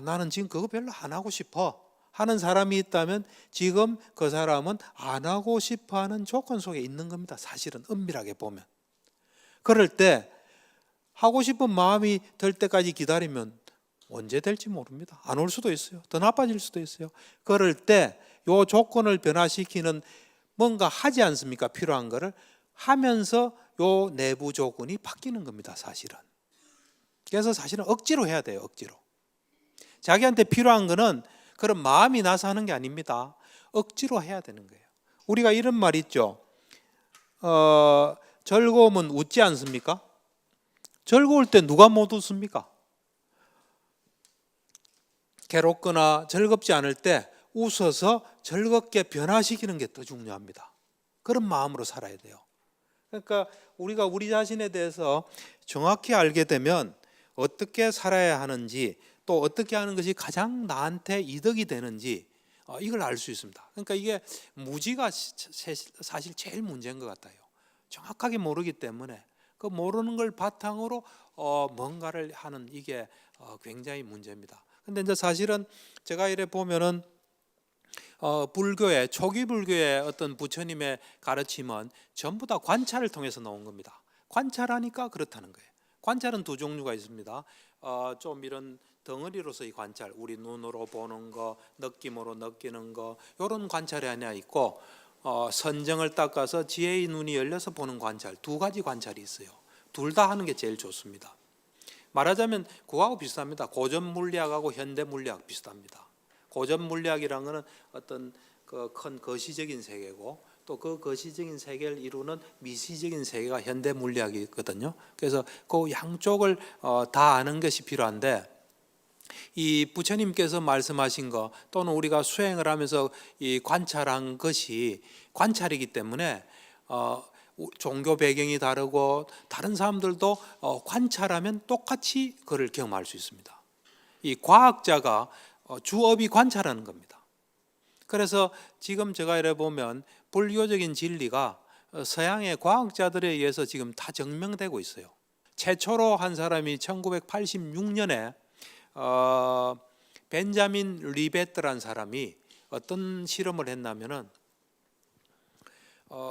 나는 지금 그거 별로 안 하고 싶어 하는 사람이 있다면, 지금 그 사람은 안 하고 싶어 하는 조건 속에 있는 겁니다. 사실은 엄밀하게 보면. 그럴 때 하고 싶은 마음이 들 때까지 기다리면 언제 될지 모릅니다. 안 올 수도 있어요. 더 나빠질 수도 있어요. 그럴 때 이 조건을 변화시키는 뭔가 하지 않습니까? 필요한 거를 하면서 이 내부 조건이 바뀌는 겁니다. 사실은. 그래서 사실은 억지로 해야 돼요. 억지로. 자기한테 필요한 거는 그런 마음이 나서 하는 게 아닙니다. 억지로 해야 되는 거예요. 우리가 이런 말 있죠. 즐거움은 웃지 않습니까? 즐거울 때 누가 못 웃습니까? 괴롭거나 즐겁지 않을 때 웃어서 즐겁게 변화시키는 게 더 중요합니다. 그런 마음으로 살아야 돼요. 그러니까 우리가 우리 자신에 대해서 정확히 알게 되면 어떻게 살아야 하는지, 또 어떻게 하는 것이 가장 나한테 이득이 되는지 이걸 알 수 있습니다. 그러니까 이게 무지가 사실 제일 문제인 것 같아요. 정확하게 모르기 때문에 그 모르는 걸 바탕으로 뭔가를 하는, 이게 굉장히 문제입니다. 근데 이제 사실은 제가 이래 보면은 불교의 초기 불교의 어떤 부처님의 가르침은 전부 다 관찰을 통해서 나온 겁니다. 관찰하니까 그렇다는 거예요. 관찰은 두 종류가 있습니다. 좀 이런 덩어리로서의 관찰, 우리 눈으로 보는 거, 느낌으로 느끼는 거, 이런 관찰이 하나 있고, 선정을 닦아서 지혜의 눈이 열려서 보는 관찰, 두 가지 관찰이 있어요. 둘 다 하는 게 제일 좋습니다. 말하자면 그거하고 비슷합니다. 고전 물리학하고 현대 물리학 비슷합니다. 고전 물리학이라는 것은 어떤 그 큰 거시적인 세계고, 또 그 거시적인 세계를 이루는 미시적인 세계가 현대 물리학이거든요. 그래서 그 양쪽을 다 아는 것이 필요한데, 이 부처님께서 말씀하신 거 또는 우리가 수행을 하면서 이 관찰한 것이 관찰이기 때문에 종교 배경이 다르고 다른 사람들도 관찰하면 똑같이 그를 경험할 수 있습니다. 이 과학자가 주업이 관찰하는 겁니다. 그래서 지금 제가 이래 보면 불교적인 진리가 서양의 과학자들에 의해서 지금 다 증명되고 있어요. 최초로 한 사람이 1986년에 벤자민 리베트라는 사람이 어떤 실험을 했냐면은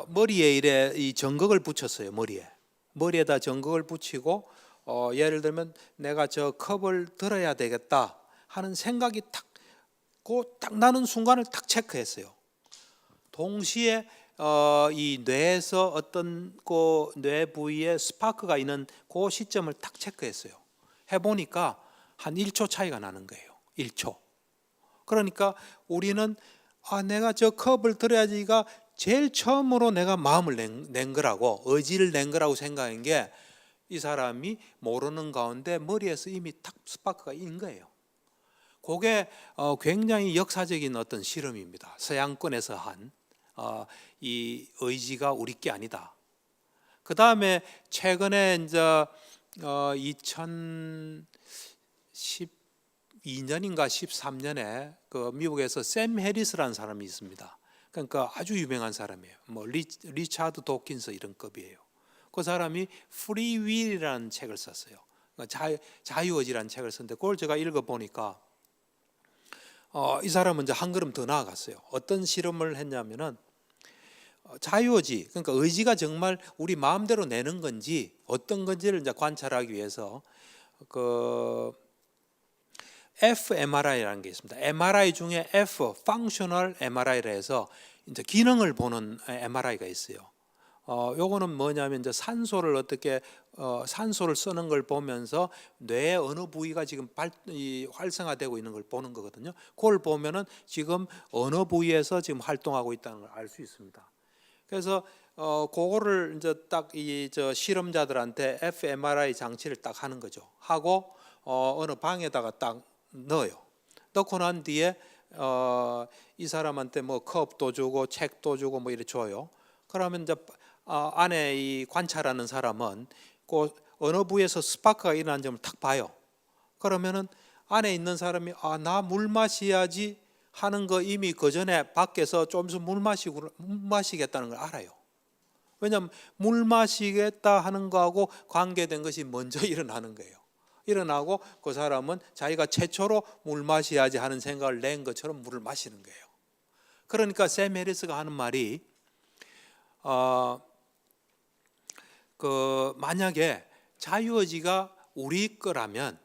머리에 이래 이 전극을 붙였어요. 머리에다 전극을 붙이고 예를 들면 내가 저 컵을 들어야 되겠다 하는 생각이 딱 나는 순간을 딱 체크했어요. 동시에 이 뇌에서 어떤 그 뇌 부위에 스파크가 있는 그 시점을 딱 체크했어요. 해보니까 한 1초 차이가 나는 거예요. 1초. 그러니까 우리는 내가 저 컵을 들어야지가 제일 처음으로 내가 마음을 낸 거라고, 의지를 낸 거라고 생각한 게, 이 사람이 모르는 가운데 머리에서 이미 딱 스파크가 있는 거예요. 그게 굉장히 역사적인 어떤 실험입니다. 서양권에서 한 이 의지가 우리 게 아니다. 그 다음에 최근에 이제 2012년인가 13년에 그 미국에서 샘 해리스라는 사람이 있습니다. 그러니까 아주 유명한 사람이에요. 뭐 리차드 도킨스 이런 급이에요. 그 사람이 프리 윌이라는 책을 썼어요. 그러니까 자유의지라는 책을 썼는데, 그걸 제가 읽어보니까 이 사람은 이제 한 걸음 더 나아갔어요. 어떤 실험을 했냐면은 자유의지, 그러니까 의지가 정말 우리 마음대로 내는 건지 어떤 건지를 이제 관찰하기 위해서 fMRI라는 게 있습니다. MRI 중에 F, Functional MRI라 해서 이제 기능을 보는 MRI가 있어요. 요거는 뭐냐면 이제 산소를 어떻게 산소를 쓰는 걸 보면서 뇌의 어느 부위가 지금 활성화되고 있는 걸 보는 거거든요. 그걸 보면은 지금 어느 부위에서 지금 활동하고 있다는 걸 알 수 있습니다. 그래서 그거를 이제 딱 이 실험자들한테 fMRI 장치를 딱 하는 거죠. 하고 어느 방에다가 딱 넣어요. 넣고 난 뒤에 이 사람한테 뭐 컵도 주고 책도 주고 뭐 이렇게 줘요. 그러면 이제 안에 이 관찰하는 사람은 그 어느 부위에서 스파크가 일어난 점을 탁 봐요. 그러면은 안에 있는 사람이 나 물 마셔야지 하는 거 이미 그 전에 밖에서 좀 있으면 물 마시겠다는 걸 알아요. 왜냐하면 물 마시겠다 하는 거하고 관계된 것이 먼저 일어나는 거예요. 일어나고 그 사람은 자기가 최초로 물 마셔야지 하는 생각을 낸 것처럼 물을 마시는 거예요. 그러니까 샘 해리스가 하는 말이 만약에 자유의지가 우리 거라면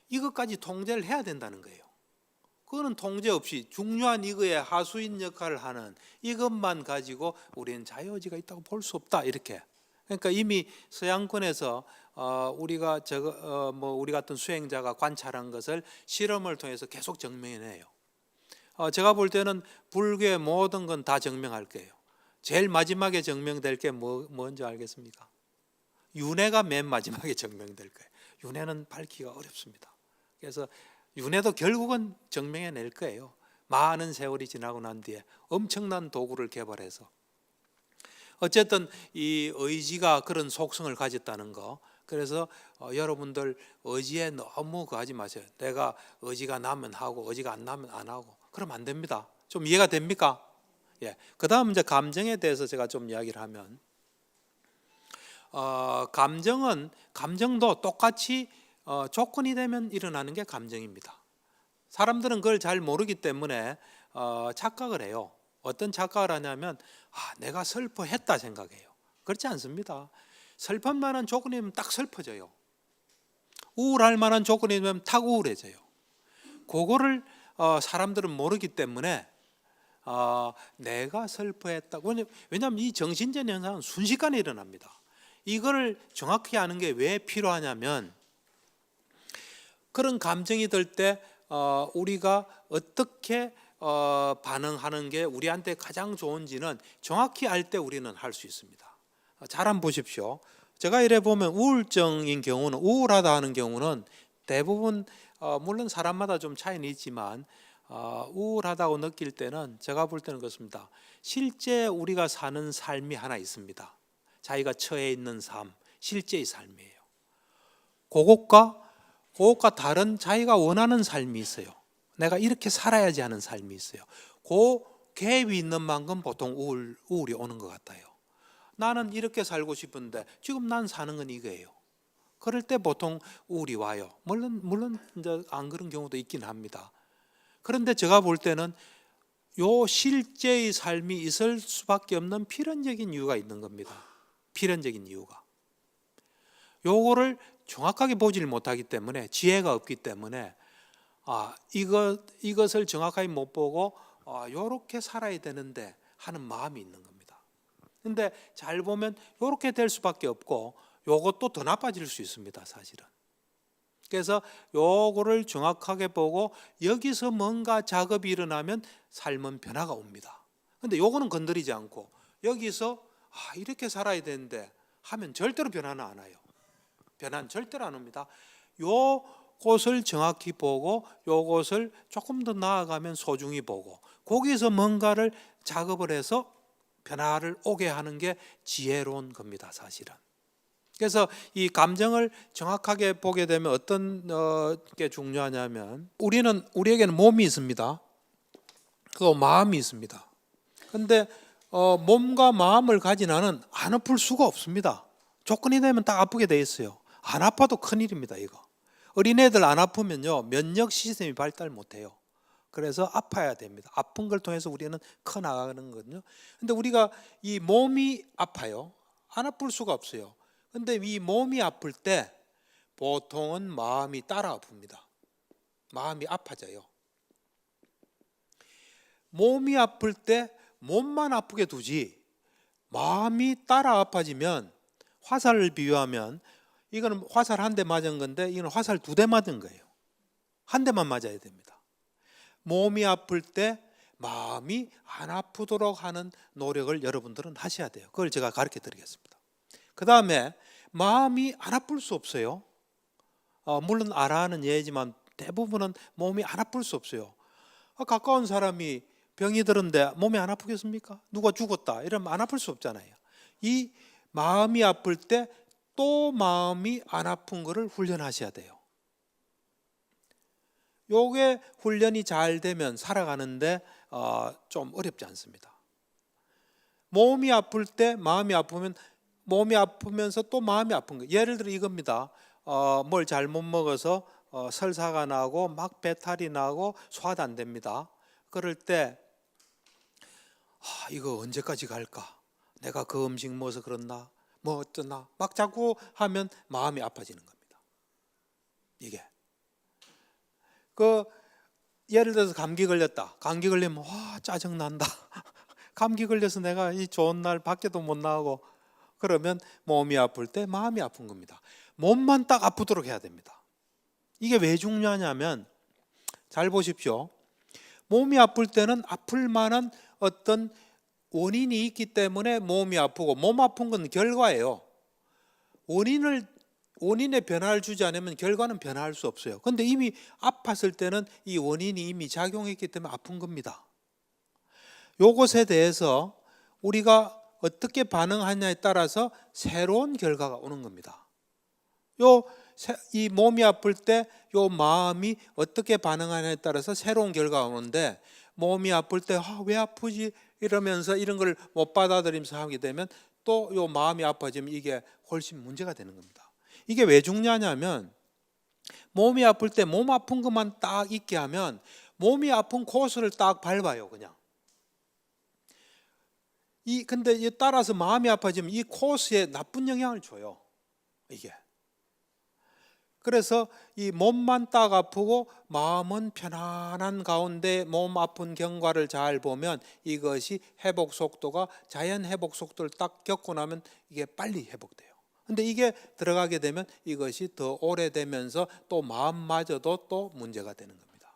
이것까지 통제를 해야 된다는 거예요. 그거는 통제 없이 중요한 이거의 하수인 역할을 하는 이것만 가지고 우리는 자유의지가 있다고 볼 수 없다 이렇게. 그러니까 이미 서양권에서 우리가 우리 같은 수행자가 관찰한 것을 실험을 통해서 계속 증명해내요. 제가 볼 때는 불교의 모든 건 다 증명할 거예요. 제일 마지막에 증명될 게 뭔지 알겠습니까? 윤회가 맨 마지막에 증명될 거예요. 윤회는 밝히기가 어렵습니다. 그래서 윤회도 결국은 증명해낼 거예요. 많은 세월이 지나고 난 뒤에 엄청난 도구를 개발해서. 어쨌든 이 의지가 그런 속성을 가졌다는 거. 그래서 여러분들 의지에 너무 하지 마세요. 내가 의지가 나면 하고 의지가 안 나면 안 하고 그러면 안 됩니다. 좀 이해가 됩니까? 예. 그다음 이제 감정에 대해서 제가 좀 이야기를 하면 감정도 똑같이 조건이 되면 일어나는 게 감정입니다. 사람들은 그걸 잘 모르기 때문에 착각을 해요. 어떤 착각을 하냐면 내가 슬퍼했다 생각해요. 그렇지 않습니다. 슬플 만한 조건이면 딱 슬퍼져요. 우울할 만한 조건이면 딱 우울해져요. 그거를 사람들은 모르기 때문에 내가 슬퍼했다. 왜냐하면 이 정신적 현상은 순식간에 일어납니다. 이거를 정확히 아는 게 왜 필요하냐면 그런 감정이 들 때 우리가 어떻게 반응하는 게 우리한테 가장 좋은지는 정확히 알 때 우리는 할 수 있습니다. 잘 한번 보십시오. 제가 이래 보면 우울증인 경우는 우울하다 하는 경우는 대부분 물론 사람마다 좀 차이는 있지만 우울하다고 느낄 때는 제가 볼 때는 그렇습니다. 실제 우리가 사는 삶이 하나 있습니다. 자기가 처해 있는 삶, 실제의 삶이에요. 그것과 다른 자기가 원하는 삶이 있어요. 내가 이렇게 살아야지 하는 삶이 있어요. 그 갭이 있는 만큼 보통 우울이 오는 것 같아요. 나는 이렇게 살고 싶은데 지금 난 사는 건 이거예요. 그럴 때 보통 우울이 와요. 물론 이제 안 그런 경우도 있긴 합니다. 그런데 제가 볼 때는 요 실제의 삶이 있을 수밖에 없는 필연적인 이유가 있는 겁니다. 필연적인 이유가. 요거를 정확하게 보지를 못하기 때문에 지혜가 없기 때문에 이것을 정확하게 못 보고 요렇게 살아야 되는데 하는 마음이 있는 겁니다. 근데 잘 보면 요렇게 될 수밖에 없고 요것도 더 나빠질 수 있습니다, 사실은. 그래서 요거를 정확하게 보고 여기서 뭔가 작업이 일어나면 삶은 변화가 옵니다. 근데 요거는 건드리지 않고 여기서 이렇게 살아야 되는데 하면 절대로 변화는 안 와요. 변화는 절대로 안 옵니다. 요것을 정확히 보고 요것을 조금 더 나아가면 소중히 보고 거기서 뭔가를 작업을 해서 변화를 오게 하는 게 지혜로운 겁니다, 사실은. 그래서 이 감정을 정확하게 보게 되면 어떤 게 중요하냐면 우리에게는 몸이 있습니다. 그리고 마음이 있습니다. 그런데 몸과 마음을 가진 아는 안 아플 수가 없습니다. 조건이 되면 딱 아프게 돼 있어요. 안 아파도 큰일입니다, 이거. 어린애들 안 아프면요 면역 시스템이 발달 못해요. 그래서 아파야 됩니다. 아픈 걸 통해서 우리는 커 나가는 거거든요. 근데 우리가 이 몸이 아파요. 안 아플 수가 없어요. 근데 이 몸이 아플 때 보통은 마음이 따라 아픕니다. 마음이 아파져요. 몸이 아플 때 몸만 아프게 두지 마음이 따라 아파지면, 화살을 비유하면 이거는 화살 한 대 맞은 건데 이건 화살 2대 맞은 거예요. 한 대만 맞아야 됩니다. 몸이 아플 때 마음이 안 아프도록 하는 노력을 여러분들은 하셔야 돼요. 그걸 제가 가르쳐 드리겠습니다. 그 다음에 마음이 안 아플 수 없어요. 물론 알아하는 예지만 대부분은 몸이 안 아플 수 없어요. 가까운 사람이 병이 들었는데 몸이 안 아프겠습니까? 누가 죽었다 이러면 안 아플 수 없잖아요. 이 마음이 아플 때 또 마음이 안 아픈 거를 훈련하셔야 돼요. 요게 훈련이 잘 되면 살아가는데 좀 어렵지 않습니다. 몸이 아플 때 마음이 아프면, 몸이 아프면서 또 마음이 아픈 거예요. 예를 들어 이겁니다. 뭘 잘못 먹어서 설사가 나고 막 배탈이 나고 소화도 안 됩니다. 그럴 때 이거 언제까지 갈까? 내가 그 음식 먹어서 그렇나? 뭐 어쩌나? 막 자꾸 하면 마음이 아파지는 겁니다. 이게 예를 들어서 감기 걸렸다. 감기 걸리면 짜증난다. 감기 걸려서 내가 이 좋은 날 밖에도 못 나가고, 그러면 몸이 아플 때 마음이 아픈 겁니다. 몸만 딱 아프도록 해야 됩니다. 이게 왜 중요하냐면, 잘 보십시오. 몸이 아플 때는 아플 만한 어떤 원인이 있기 때문에 몸이 아프고, 몸 아픈 건 결과예요. 원인에 변화를 주지 않으면 결과는 변화할 수 없어요. 그런데 이미 아팠을 때는 이 원인이 이미 작용했기 때문에 아픈 겁니다. 요것에 대해서 우리가 어떻게 반응하냐에 따라서 새로운 결과가 오는 겁니다. 이 몸이 아플 때 요 마음이 어떻게 반응하냐에 따라서 새로운 결과가 오는데, 몸이 아플 때 왜 아프지? 이러면서 이런 걸 못 받아들이면서 하게 되면 또 요 마음이 아파지면 이게 훨씬 문제가 되는 겁니다. 이게 왜 중요하냐면, 몸이 아플 때 몸 아픈 것만 딱 있게 하면 몸이 아픈 코스를 딱 밟아요, 그냥. 근데 따라서 마음이 아파지면 이 코스에 나쁜 영향을 줘요, 이게. 그래서 이 몸만 딱 아프고 마음은 편안한 가운데 몸 아픈 경과를 잘 보면 이것이 회복 속도가, 자연 회복 속도를 딱 겪고 나면 이게 빨리 회복돼요. 근데 이게 들어가게 되면 이것이 더 오래되면서 또 마음마저도 또 문제가 되는 겁니다.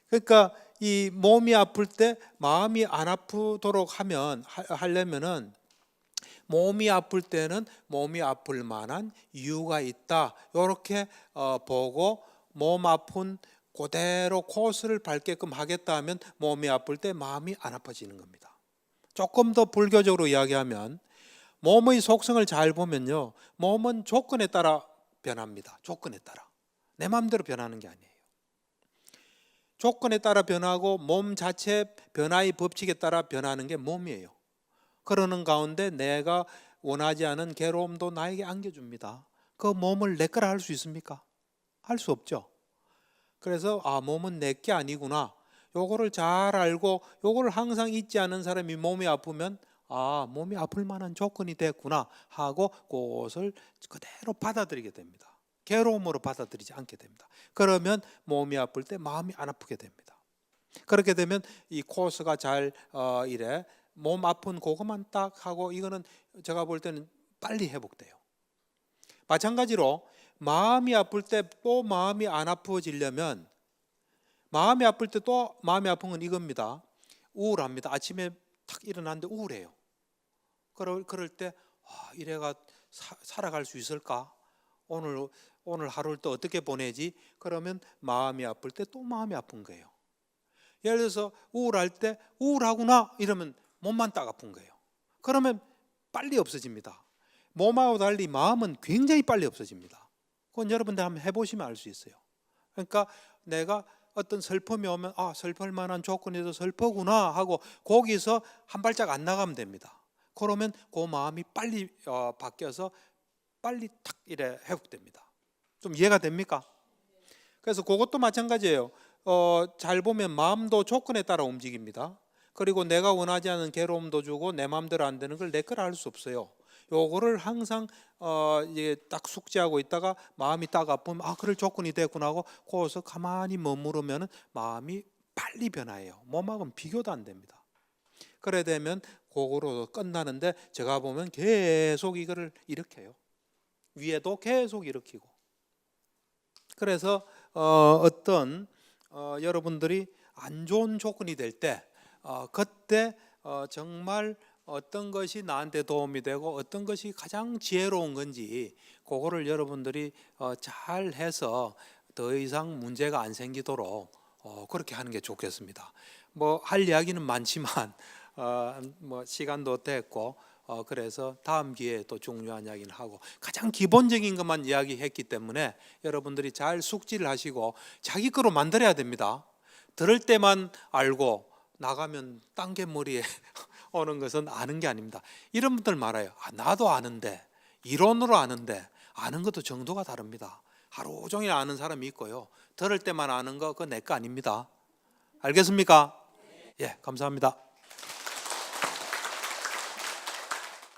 그러니까 이 몸이 아플 때 마음이 안 아프도록 하려면은, 몸이 아플 때는 몸이 아플 만한 이유가 있다, 이렇게 보고 몸 아픈 그대로 코스를 밟게끔 하겠다 하면 몸이 아플 때 마음이 안 아파지는 겁니다. 조금 더 불교적으로 이야기하면, 몸의 속성을 잘 보면요, 몸은 조건에 따라 변합니다. 조건에 따라. 내 마음대로 변하는 게 아니에요. 조건에 따라 변하고 몸 자체 변화의 법칙에 따라 변하는 게 몸이에요. 그러는 가운데 내가 원하지 않은 괴로움도 나에게 안겨줍니다. 그 몸을 내 거라 할 수 있습니까? 할 수 없죠. 그래서 몸은 내 게 아니구나, 요거를 잘 알고 요거를 항상 잊지 않은 사람이 몸이 아프면 몸이 아플 만한 조건이 됐구나 하고 그것을 그대로 받아들이게 됩니다. 괴로움으로 받아들이지 않게 됩니다. 그러면 몸이 아플 때 마음이 안 아프게 됩니다. 그렇게 되면 이 코스가 잘 이래 몸 아픈 그것만 딱 하고, 이거는 제가 볼 때는 빨리 회복돼요. 마찬가지로 마음이 아플 때 또 마음이 안 아프어지려면, 마음이 아플 때 또 마음이 아픈 건 이겁니다. 우울합니다. 아침에 탁 일어났는데 우울해요. 그럴 때 이래가 살아갈 수 있을까? 오늘 하루를 또 어떻게 보내지? 그러면 마음이 아플 때 또 마음이 아픈 거예요. 예를 들어서 우울할 때 우울하구나 이러면 몸만 딱 아픈 거예요. 그러면 빨리 없어집니다. 몸하고 달리 마음은 굉장히 빨리 없어집니다. 그건 여러분들 한번 해보시면 알 수 있어요. 그러니까 내가 어떤 슬픔이 오면 슬플 만한 조건에서 슬퍼구나 하고 거기서 한 발짝 안 나가면 됩니다. 그러면 그 마음이 빨리 바뀌어서 빨리 탁 이래 회복됩니다. 좀 이해가 됩니까? 그래서 그것도 마찬가지예요. 잘 보면 마음도 조건에 따라 움직입니다. 그리고 내가 원하지 않은 괴로움도 주고 내 마음대로 안 되는 걸 내 거라 할 수 없어요. 요거를 항상 이게 딱 숙지하고 있다가 마음이 딱 아프면 그럴 조건이 됐구나 하고 거기서 가만히 머무르면 마음이 빨리 변화해요. 몸하고는 비교도 안 됩니다. 그래 되면 그거로 끝나는데 제가 보면 계속 이거를 일으켜요. 위에도 계속 일으키고. 그래서 어떤 여러분들이 안 좋은 조건이 될 때 그때 정말 어떤 것이 나한테 도움이 되고 어떤 것이 가장 지혜로운 건지 그거를 여러분들이 잘 해서 더 이상 문제가 안 생기도록 그렇게 하는 게 좋겠습니다. 뭐 할 이야기는 많지만 뭐 시간도 됐고 그래서 다음 기회에 또 중요한 이야기를 하고 가장 기본적인 것만 이야기했기 때문에 여러분들이 잘 숙지를 하시고 자기 거로 만들어야 됩니다. 들을 때만 알고 나가면 딴 게 머리에 오는 것은 아는 게 아닙니다. 이런 분들 많아요. 나도 아는데, 이론으로 아는데, 아는 것도 정도가 다릅니다. 하루 종일 아는 사람이 있고요, 들을 때만 아는 거 그거 내 거 아닙니다. 알겠습니까? 예, 감사합니다.